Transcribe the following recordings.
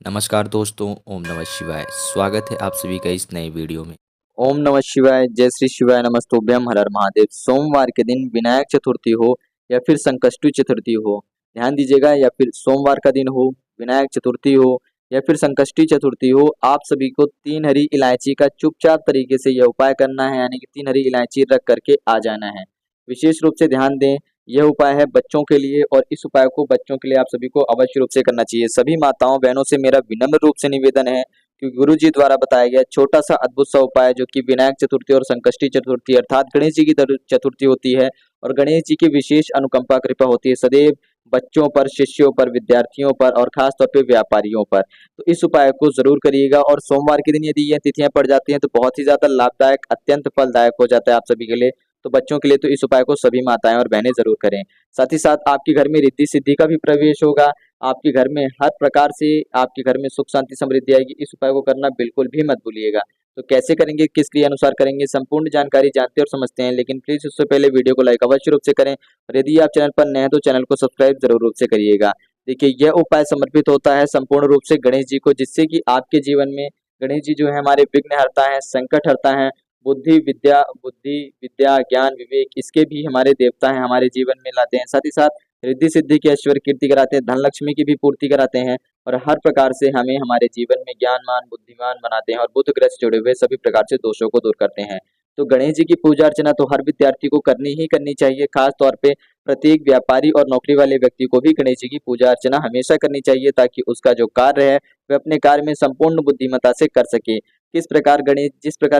नमस्कार दोस्तों, ओम नमः शिवाय। स्वागत है आप सभी का इस नए वीडियो में। ओम नमः शिवाय, जय श्री शिवाय, नमस्तुभ्यम, हर हर महादेव। सोमवार के दिन विनायक चतुर्थी हो या फिर संकष्टी चतुर्थी हो, ध्यान दीजिएगा, या फिर सोमवार का दिन हो, विनायक चतुर्थी हो या फिर संकष्टी चतुर्थी हो, आप सभी को 3 हरी इलायची का चुपचाप तरीके से यह उपाय करना है, यानी कि 3 हरी इलायची रख करके आ जाना है। विशेष रूप से ध्यान दें, यह उपाय है बच्चों के लिए और इस उपाय को बच्चों के लिए आप सभी को अवश्य रूप से करना चाहिए। सभी माताओं बहनों से मेरा विनम्र रूप से निवेदन है कि गुरु जी द्वारा बताया गया छोटा सा अद्भुत सा उपाय, जो कि विनायक चतुर्थी और संकष्टी चतुर्थी अर्थात गणेश जी की चतुर्थी होती है, और गणेश जी की विशेष अनुकंपा कृपा होती है सदैव बच्चों पर, शिष्यों पर, विद्यार्थियों पर और खास तौर पे व्यापारियों पर। तो इस उपाय को जरूर करिएगा, और सोमवार के दिन यदि यह तिथियां पड़ जाती हैं तो बहुत ही ज्यादा लाभदायक, अत्यंत फलदायक हो जाता है आप सभी के लिए। तो बच्चों के लिए तो इस उपाय को सभी माताएं और बहनें जरूर करें। साथ ही साथ आपके घर में रिद्धि सिद्धि का भी प्रवेश होगा, आपके घर में हर प्रकार से आपके घर में सुख शांति समृद्धि आएगी। इस उपाय को करना बिल्कुल भी मत भूलिएगा। तो कैसे करेंगे, किस क्रिया अनुसार करेंगे, संपूर्ण जानकारी जानते और समझते हैं, लेकिन प्लीज उससे पहले वीडियो को लाइक अवश्य रूप से करें, और यदि आप चैनल पर नए हैं तो चैनल को सब्सक्राइब जरूर रूप से करिएगा। देखिए, यह उपाय समर्पित होता है संपूर्ण रूप से गणेश जी को, जिससे कि आपके जीवन में गणेश जी जो है हमारे विघ्न हरता है, संकट हरता है, बुद्धि विद्या ज्ञान विवेक इसके भी हमारे देवता हैं, हमारे जीवन में लाते हैं। साथ ही साथ रिद्धि सिद्धि की, ऐश्वर्य कीर्ति कराते हैं, धन लक्ष्मी की भी पूर्ति कराते हैं, और हर प्रकार से हमें हमारे जीवन में ज्ञानमान बुद्धिमान बनाते हैं, और बुध ग्रह से जुड़े हुए सभी प्रकार से दोषों को दूर करते हैं। तो गणेश जी की पूजा अर्चना तो हर विद्यार्थी को करनी ही करनी चाहिए। खास तौर पे प्रत्येक व्यापारी और नौकरी वाले व्यक्ति को भी गणेश जी की पूजा अर्चना हमेशा करनी चाहिए, ताकि उसका जो कार्य है वह अपने कार्य में संपूर्ण बुद्धिमत्ता से कर सके। जिस प्रकार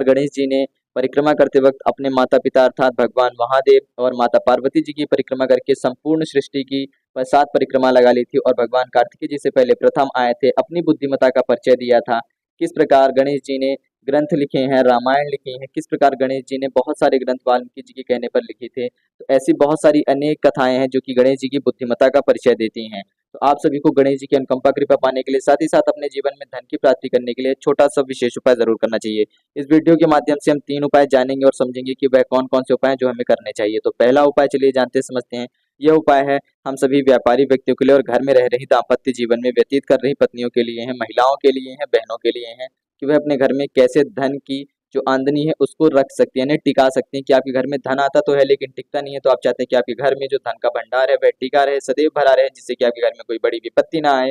गणेश जी ने परिक्रमा करते वक्त अपने माता पिता अर्थात भगवान महादेव और माता पार्वती जी की परिक्रमा करके संपूर्ण सृष्टि की वह 7 परिक्रमा लगा ली थी, और भगवान कार्तिकेय जी से पहले प्रथम आए थे, अपनी बुद्धिमत्ता का परिचय दिया था। किस प्रकार गणेश जी ने ग्रंथ लिखे हैं, रामायण लिखी है, किस प्रकार गणेश जी ने बहुत सारे ग्रंथ वाल्मीकि जी के कहने पर लिखे थे। तो ऐसी बहुत सारी अनेक कथाएं हैं जो कि गणेश जी की बुद्धिमत्ता का परिचय देती हैं। तो आप सभी को गणेश जी की अनुकंपा कृपा पाने के लिए, साथ ही साथ अपने जीवन में धन की प्राप्ति करने के लिए छोटा सा विशेष उपाय जरूर करना चाहिए। इस वीडियो के माध्यम से हम 3 उपाय जानेंगे और समझेंगे कि वह कौन कौन से उपाय हैं जो हमें करने चाहिए। तो पहला उपाय चलिए जानते समझते हैं। यह उपाय है हम सभी व्यापारी व्यक्तियों के लिए और घर में रह रही दाम्पत्य जीवन में व्यतीत कर रही पत्नियों के लिए है, महिलाओं के लिए है, बहनों के लिए है, कि वह अपने घर में कैसे धन की जो आमदनी है उसको रख सकती है, यानी टिका सकती है। कि आपके घर में धन आता तो है लेकिन टिकता नहीं है, तो आप चाहते हैं कि आपके घर में जो धन का भंडार है वह टिका रहे, सदैव भरा रहे, जिससे कि आपके घर में कोई बड़ी विपत्ति ना आए।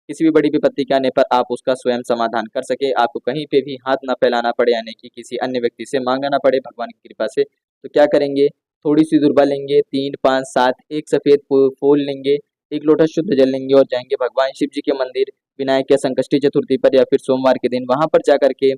किसी भी बड़ी विपत्ति के आने पर आप उसका स्वयं समाधान कर सके, आपको कहीं पे भी हाथ ना फैलाना पड़े, यानी कि किसी अन्य व्यक्ति से मांगना ना पड़े भगवान की कृपा से। तो क्या करेंगे, थोड़ी सी दुर्बा लेंगे, 3 5 7 एक सफेद फूल लेंगे, 1 लोटा शुद्ध जल लेंगे, और जाएंगे भगवान शिव जी के मंदिर विनायक या संकष्टी चतुर्थी पर या फिर सोमवार के दिन वहां पर जाकर के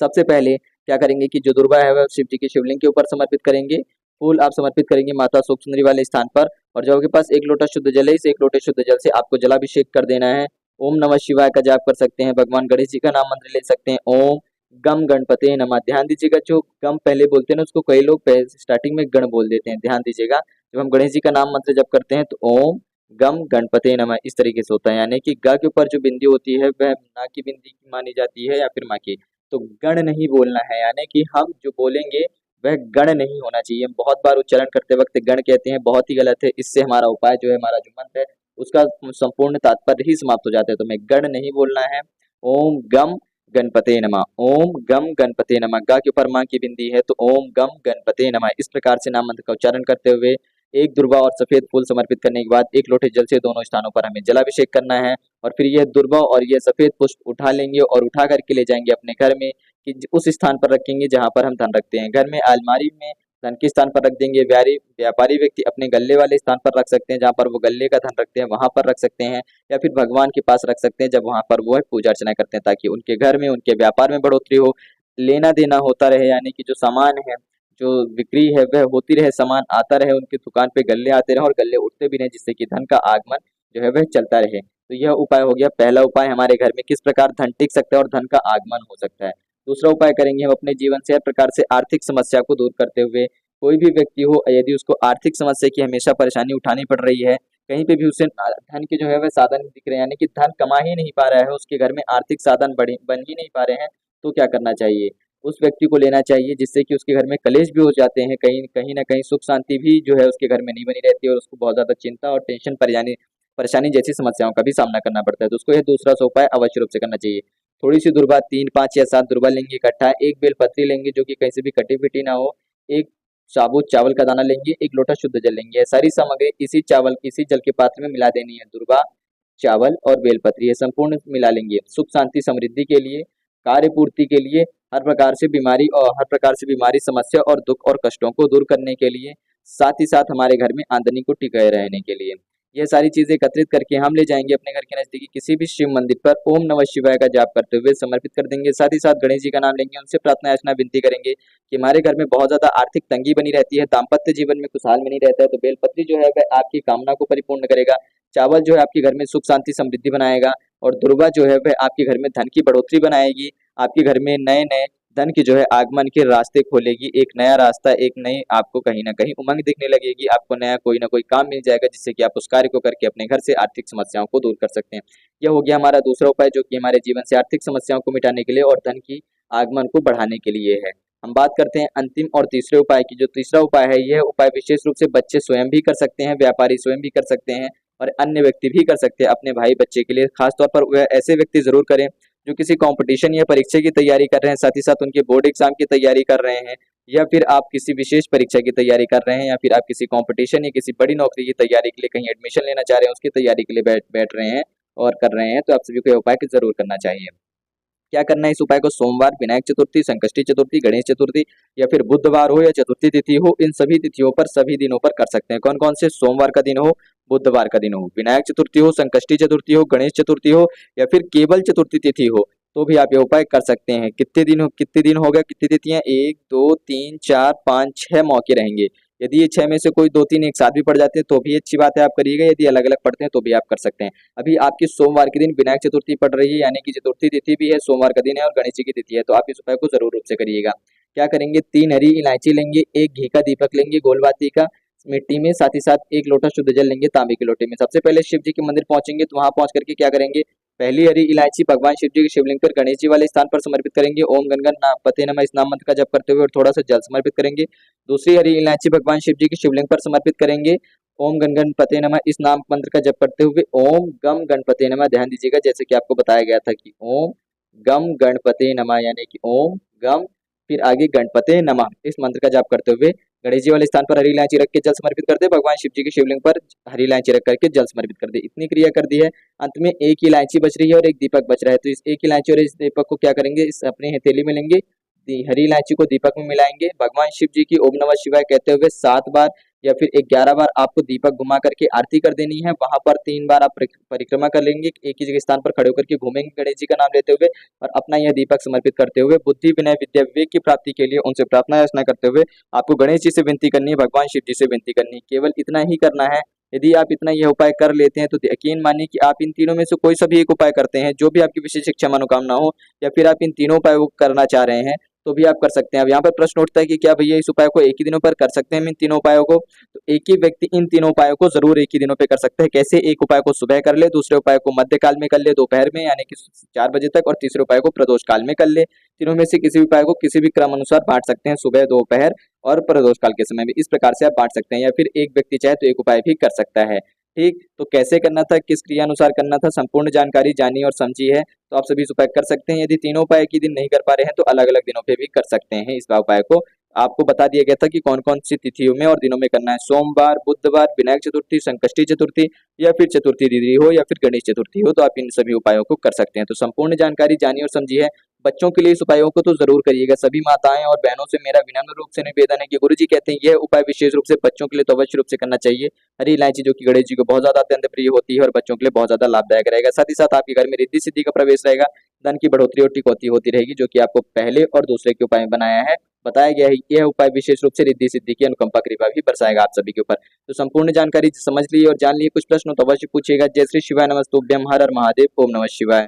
सबसे पहले क्या करेंगे कि जो दुर्वा है वह शिव जी के शिवलिंग के ऊपर समर्पित करेंगे। फूल आप समर्पित करेंगे माता शोक सुंदरी वाले स्थान पर, और जो आपके पास 1 लोटा शुद्ध जल है, इस 1 लोटे शुद्ध जल से आपको जलाभिषेक कर देना है। ओम नमः शिवाय का जाप कर सकते हैं, भगवान गणेश जी का नाम मंत्र ले सकते हैं, ओम गम गणपते नमः। ध्यान दीजिएगा, जो गम पहले बोलते हैं ना उसको कई लोग स्टार्टिंग में गण बोल देते हैं। ध्यान दीजिएगा, जब हम गणेश जी का नाम मंत्र जप करते हैं तो ओम गम गणपते नमः इस तरीके से होता है, यानी कि ग के ऊपर जो बिंदी होती है वह ना की बिंदी मानी जाती है या फिर माँ की। तो गण नहीं बोलना है, यानी कि हम जो बोलेंगे वह गण नहीं होना चाहिए। हम बहुत बार उच्चारण करते वक्त गण कहते हैं, बहुत ही गलत है। इससे हमारा उपाय जो है, हमारा जो मंत्र है उसका संपूर्ण तात्पर्य ही समाप्त हो जाता है। तो हमें गण नहीं बोलना है। ओम गम गणपते नमः, ओम गम गणपते नमः। गा के ऊपर माँ की बिंदी है तो ओम गम गणपते नमः इस प्रकार से नाम मंत्र का उच्चारण करते हुए एक दुर्वा और सफेद फूल समर्पित करने के बाद 1 लोटे जल से दोनों स्थानों पर हमें जलाभिषेक करना है, और फिर यह दुर्वा और यह सफेद पुष्प उठा लेंगे और उठा करके ले जाएंगे अपने घर में, कि उस स्थान पर रखेंगे जहां पर हम धन रखते हैं। घर में अलमारी में धन के स्थान पर रख देंगे। व्यापारी व्यक्ति अपने गल्ले वाले स्थान पर रख सकते हैं, जहां पर वो गल्ले का धन रखते हैं वहां पर रख सकते हैं, या फिर भगवान के पास रख सकते हैं जब वहां पर वो है पूजा अर्चना करते हैं, ताकि उनके घर में, उनके व्यापार में बढ़ोतरी हो, लेना देना होता रहे, यानी कि जो सामान है, जो बिक्री है वह होती रहे, सामान आता रहे, उनकी दुकान पे गल्ले आते रहे और गल्ले उठते भी रहे, जिससे कि धन का आगमन जो है वह चलता रहे। तो यह उपाय हो गया पहला उपाय, हमारे घर में किस प्रकार धन टिक सकता है और धन का आगमन हो सकता है। दूसरा उपाय करेंगे हम अपने जीवन से हर प्रकार से आर्थिक समस्या को दूर करते हुए। कोई भी व्यक्ति हो, यदि उसको आर्थिक समस्या की हमेशा परेशानी उठानी पड़ रही है, कहीं पे भी उसे धन के जो है वह साधन नहीं दिख रहे हैं, यानी कि धन कमा ही नहीं पा रहा है, उसके घर में आर्थिक साधन बन ही नहीं पा रहे हैं, तो क्या करना चाहिए, उस व्यक्ति को लेना चाहिए, जिससे कि उसके घर में कलेश भी हो जाते हैं, कहीं कहीं ना कहीं सुख शांति भी जो है उसके घर में नहीं बनी रहती है, और उसको बहुत ज्यादा चिंता और टेंशन परेशानी जैसी समस्याओं का भी सामना करना पड़ता है। तो उसको यह दूसरा सा उपाय अवश्य रूप से करना चाहिए। थोड़ी सी दुर्वा 3, 5 या 7 दुर्वा लेंगे इकट्ठा, एक बेलपत्री लेंगे जो कि कहीं से भी कटी-पिटी ना हो, एक साबुत चावल का दाना लेंगे, एक लोटा शुद्ध जल लेंगे। ये सारी सामग्री इसी जल के पात्र में मिला देनी है। दुर्वा, चावल और बेलपत्री ये संपूर्ण मिला लेंगे। सुख शांति समृद्धि के लिए, कार्य पूर्ति के लिए, हर प्रकार से बीमारी समस्या और दुख और कष्टों को दूर करने के लिए, साथ ही साथ हमारे घर में आमदनी को टिकाए रहने के लिए। यह सारी चीजें एकत्रित करके हम ले जाएंगे अपने घर के नजदीकी किसी भी शिव मंदिर पर, ओम नमः शिवाय का जाप करते हुए समर्पित कर देंगे। साथ ही साथ गणेश जी का नाम लेंगे, उनसे प्रार्थना याचना विनती करेंगे कि हमारे घर में बहुत ज्यादा आर्थिक तंगी बनी रहती है, दाम्पत्य जीवन में खुशहाल में नहीं रहता है, तो बेलपत्री जो है वह आपकी कामना को परिपूर्ण करेगा। चावल जो है आपके घर में सुख शांति समृद्धि बनाएगा, और दुर्वा जो है वह आपके घर में धन की बढ़ोतरी बनाएगी। आपके घर में नए नए धन की जो है आगमन के रास्ते खोलेगी। एक नया रास्ता, एक नई आपको कहीं ना कहीं उमंग दिखने लगेगी। आपको नया कोई ना कोई काम मिल जाएगा जिससे कि आप उस कार्य को करके अपने घर से आर्थिक समस्याओं को दूर कर सकते हैं। यह हो गया हमारा दूसरा उपाय, जो कि हमारे जीवन से आर्थिक समस्याओं को मिटाने के लिए और धन की आगमन को बढ़ाने के लिए है। हम बात करते हैं अंतिम और तीसरे उपाय की। जो तीसरा उपाय है, यह उपाय विशेष रूप से बच्चे स्वयं भी कर सकते हैं, व्यापारी स्वयं भी कर सकते हैं, और अन्य व्यक्ति भी कर सकते हैं अपने भाई बच्चे के लिए। खासतौर पर वह ऐसे व्यक्ति जरूर करें जो किसी कंपटीशन या परीक्षा की तैयारी कर रहे हैं, साथ ही साथ उनके बोर्ड एग्जाम की तैयारी कर रहे हैं, या फिर आप किसी विशेष परीक्षा की तैयारी कर रहे हैं, या फिर आप किसी कंपटीशन या किसी बड़ी नौकरी की तैयारी के लिए कहीं एडमिशन लेना चाह रहे हैं, उसकी तैयारी के लिए बैठ रहे हैं और कर रहे हैं, तो आप सभी को यह उपाय जरूर करना चाहिए। क्या करना है इस उपाय को? सोमवार, विनायक चतुर्थी, संकष्टी चतुर्थी, गणेश चतुर्थी या फिर बुधवार हो या चतुर्थी तिथि हो, इन सभी तिथियों पर सभी दिनों पर कर सकते हैं। कौन कौन से? सोमवार का दिन हो, बुधवार का दिन हो, विनायक चतुर्थी हो, संकष्टी चतुर्थी हो, गणेश चतुर्थी हो, या फिर केवल चतुर्थी तिथि हो, तो भी आप ये उपाय कर सकते हैं। कितने दिन हो गया, कितनी तिथियां? 1, 2, 3, 4, 5, 6 मौके रहेंगे। यदि ये 6 में से कोई 2-3 एक साथ भी पड़ जाते हैं तो भी अच्छी बात है, आप करिएगा। यदि अलग अलग पढ़ते हैं तो भी आप कर सकते हैं। अभी आपकी सोमवार के दिन विनायक चतुर्थी पड़ रही है, यानी कि चतुर्थी तिथि भी है, सोमवार का दिन है और गणेश जी की तिथि है, तो आप इस उपाय को जरूर रूप से करिएगा। क्या करेंगे? 3 हरी इलायची लेंगे, एक घी का दीपक लेंगे गोलबाती का मिट्टी में, साथ ही साथ एक लोटा शुद्ध जल लेंगे तांबे के लोटे में। सबसे पहले शिव जी के मंदिर पहुंचेंगे, तो वहां पहुंच करके क्या करेंगे? पहली हरी इलायची भगवान शिव जी के शिवलिंग पर गणेश जी वाले स्थान पर समर्पित करेंगे। ओम गण पते नमः इस नाम मंत्र का जप करते हुए और थोड़ा सा जल समर्पित करेंगे। दूसरी हरी इलायची भगवान शिव जी के शिवलिंग पर समर्पित करेंगे। ओम गण गणपते नमः इस नाम मंत्र का जप करते हुए ओम गम गणपते नमः, ध्यान दीजिएगा जैसे कि आपको बताया गया था कि ओम गम गणपते नमः, यानी कि ओम गम फिर आगे गणपते नमः, इस मंत्र का जाप करते हुए गणेश जी वाले स्थान पर हरी इलायची रख के जल समर्पित कर दे। भगवान शिव जी के शिवलिंग पर हरी इलायची रख करके जल समर्पित कर दे। इतनी क्रिया कर दी है। अंत में एक इलायची बच रही है और एक दीपक बच रहा है, तो इस एक इलायची और इस दीपक को क्या करेंगे? इस अपनी हथेली में लेंगे, हरी इलायची को दीपक में मिलाएंगे, भगवान शिव जी की ओम नमः शिवाय कहते हुए 7 बार या फिर 11 बार आपको दीपक घुमा करके आरती कर देनी है। वहां पर 3 बार आप परिक्रमा कर लेंगे, एक ही जगह स्थान पर खड़े होकर के घूमेंगे गणेश जी का नाम लेते हुए, और अपना यह दीपक समर्पित करते हुए बुद्धि विनय विद्या विवेक की प्राप्ति के लिए उनसे प्रार्थना याचना करते हुए आपको गणेश जी से विनती करनी है, भगवान शिव जी से विनती करनी है। केवल इतना ही करना है। यदि आप इतना यह उपाय कर लेते हैं तो यकीन मानिए कि आप इन तीनों में से कोई सा भी एक उपाय करते हैं, जो भी आपकी विशेष इच्छा मनोकामना हो, या फिर आप इन तीनों उपाय करना चाह रहे हैं, तो भी आप कर सकते हैं। अब यहाँ पर प्रश्न उठता है कि क्या भैया इस उपाय को एक ही दिनों पर कर सकते हैं इन तीनों उपायों को? तो एक ही व्यक्ति इन तीनों उपायों को जरूर एक ही दिनों पे कर सकते हैं। कैसे? एक उपाय को सुबह कर ले, दूसरे उपाय को मध्य काल में कर ले दोपहर में यानी कि 4 बजे तक, और तीसरे उपाय को प्रदोष काल में कर ले। तीनों में से किसी भी उपाय को किसी भी क्रम अनुसार बांट सकते हैं, सुबह, दोपहर और प्रदोष काल के समय में। इस प्रकार से आप बांट सकते हैं, या फिर एक व्यक्ति चाहे तो एक उपाय भी कर सकता है। ठीक, तो कैसे करना था, किस क्रिया अनुसार करना था, संपूर्ण जानकारी जानी और समझी है, तो आप सभी इस उपाय कर सकते हैं। यदि तीनों उपाय एक ही दिन नहीं कर पा रहे हैं तो अलग अलग दिनों पे भी कर सकते हैं इस उपाय को। आपको बता दिया गया था कि कौन कौन सी तिथियों में और दिनों में करना है। सोमवार, बुधवार, विनायक चतुर्थी, संकष्टी चतुर्थी या फिर चतुर्थी तिथि हो या फिर गणेश चतुर्थी हो, तो आप इन सभी उपायों को कर सकते हैं। तो संपूर्ण जानकारी जानी और समझी है। बच्चों के लिए इस उपायों को तो जरूर करिएगा। सभी माताएं और बहनों से मेरा विनम्र रूप से निवेदन है कि गुरुजी कहते हैं यह उपाय विशेष रूप से बच्चों के लिए तो अवश्य रूप से करना चाहिए। हरी इलायची जो कि गणेश जी को बहुत ज्यादा अत्यंत प्रिय होती है और बच्चों के लिए बहुत ज्यादा लाभदायक रहेगा। साथ ही साथ आपके घर में रिद्धि सिद्धि का प्रवेश रहेगा, धन की बढ़ोतरी और टिकौती होती रहेगी, जो कि आपको पहले और दूसरे के उपाय में बताया गया है। यह उपाय विशेष रूप से रिद्धि सिद्धि की अनुकंपा कृपा भी बरसाएगा आप सभी के ऊपर। तो संपूर्ण जानकारी समझ ली और जान ली। कुछ प्रश्न तो अवश्य पूछिएगा। जय श्री शिवाय, नमस्तुभ्यम, हर हर महादेव, ओम नमः शिवाय।